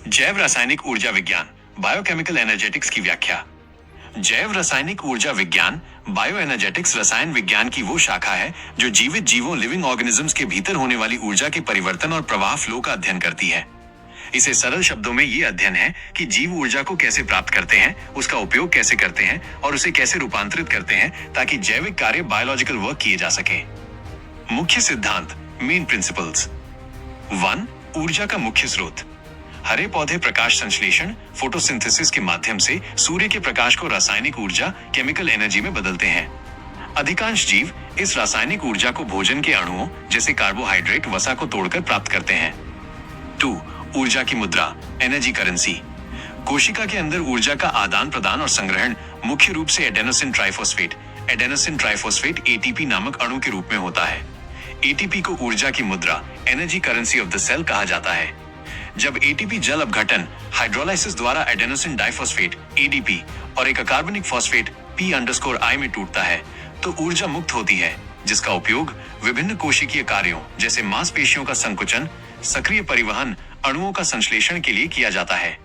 जैव रासायनिक ऊर्जा विज्ञान बायोकेमिकल एनर्जेटिक्स की व्याख्या। जैव रासायनिक ऊर्जा विज्ञान बायो एनर्जेटिक्स रसायन विज्ञान की वो शाखा है जो जीवित जीवों लिविंग ऑर्गेनिजम्स के भीतर होने वाली ऊर्जा के परिवर्तन और प्रवाह फ्लो का अध्ययन करती है। इसे सरल शब्दों में ये अध्ययन है कि जीव ऊर्जा को कैसे प्राप्त करते हैं, उसका उपयोग कैसे करते हैं और उसे कैसे रूपांतरित करते हैं ताकि जैविक कार्य बायोलॉजिकल वर्क किए जा सके। मुख्य सिद्धांत मेन प्रिंसिपल्स। 1. ऊर्जा का मुख्य स्रोत। हरे पौधे प्रकाश संश्लेषण फोटोसिंथेसिस के माध्यम से सूर्य के प्रकाश को रासायनिक ऊर्जा केमिकल एनर्जी में बदलते हैं। अधिकांश जीव इस रासायनिक ऊर्जा को भोजन के अणुओं जैसे कार्बोहाइड्रेट वसा को तोड़कर प्राप्त करते हैं। 2. ऊर्जा की मुद्रा एनर्जी करेंसी। कोशिका के अंदर ऊर्जा का आदान प्रदान और संग्रहण मुख्य रूप से एडेनोसिन ट्राइफॉस्फेट एटीपी नामक अणु के रूप में होता है। एटीपी को ऊर्जा की मुद्रा energy currency of the cell कहा जाता है। जब एटीपी जल अपघटन हाइड्रोलाइसिस द्वारा एडेनोसिन डाइफॉस्फेट एडीपी और एक अकार्बनिक फॉस्फेट P_I में टूटता है तो ऊर्जा मुक्त होती है, जिसका उपयोग विभिन्न कोशिकीय कार्यों जैसे मांसपेशियों का संकुचन, सक्रिय परिवहन, अणुओं का संश्लेषण के लिए किया जाता है।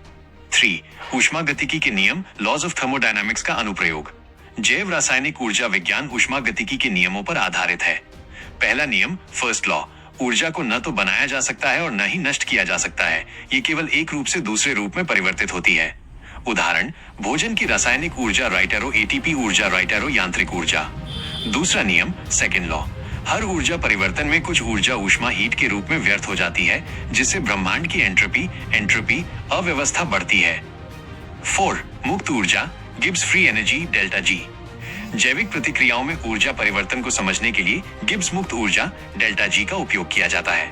3. ऊष्मागतिकी के नियम लॉज ऑफ थर्मोडायनामिक्स का अनुप्रयोग। जैव रासायनिक ऊर्जा विज्ञान ऊष्मागतिकी के नियमों पर आधारित है। पहला नियम फर्स्ट लॉ, ऊर्जा को न तो बनाया जा सकता है और न ही नष्ट किया जा सकता है, ये केवल एक रूप से दूसरे रूप में परिवर्तित होती है। उदाहरण, भोजन की रासायनिक ऊर्जा राइटेरो एटीपी ऊर्जा राइटेरो यांत्रिक ऊर्जा। दूसरा नियम सेकेंड लॉ, हर ऊर्जा परिवर्तन में कुछ ऊर्जा ऊष्मा हीट के रूप में व्यर्थ हो जाती है, जिससे ब्रह्मांड की एंट्रोपी अव्यवस्था बढ़ती है। 4. मुक्त ऊर्जा Gibbs free energy delta G. जैविक प्रतिक्रियाओं में ऊर्जा परिवर्तन को समझने के लिए गिब्स मुक्त ऊर्जा डेल्टा जी का उपयोग किया जाता है।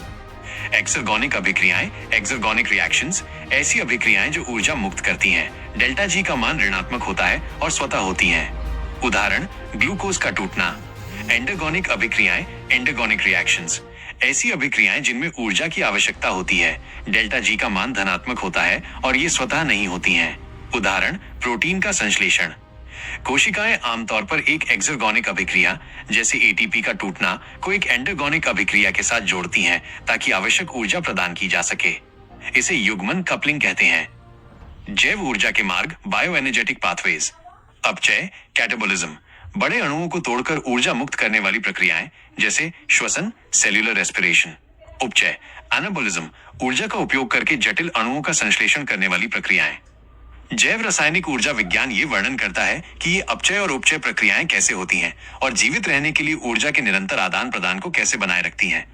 एक्सर्गोनिक अभिक्रियाएं एक्सर्गोनिक रिएक्शंस ऐसी अभिक्रियाएं जो ऊर्जा मुक्त करती हैं। डेल्टा जी का मान ऋणात्मक होता है और स्वतः होती हैं। उदाहरण, ग्लूकोज का टूटना। एंडरगोनिक अभिक्रियाएं एंडरगोनिक रिएक्शंस ऐसी अभिक्रियाएं जिनमें ऊर्जा की आवश्यकता होती है। डेल्टा जी का मान धनात्मक होता है और ये स्वतः नहीं होती हैं। उदाहरण, प्रोटीन का संश्लेषण। कोशिकाएं आमतौर पर एक एक्सर्गोनिक अभिक्रिया जैसे एटीपी का टूटना को एक एंडरगोनिक अभिक्रिया के साथ जोड़ती हैं ताकि आवश्यक ऊर्जा प्रदान की जा सके। इसे युग्मन कपलिंग कहते हैं। जैव ऊर्जा के मार्ग बायो एनर्जेटिक पाथवेज। अपचय कैटाबोलिज्म, बड़े अणुओं को तोड़कर ऊर्जा मुक्त करने वाली प्रक्रियाएं जैसे श्वसन सेल्यूलर रेस्पिरेशन। उपचय एनाबोलिज्म, ऊर्जा का उपयोग करके जटिल अणुओं का संश्लेषण करने वाली प्रक्रियाएं। जैव रासायनिक ऊर्जा विज्ञान ये वर्णन करता है कि ये अपचय और उपचय प्रक्रियाएं कैसे होती हैं और जीवित रहने के लिए ऊर्जा के निरंतर आदान प्रदान को कैसे बनाए रखती हैं।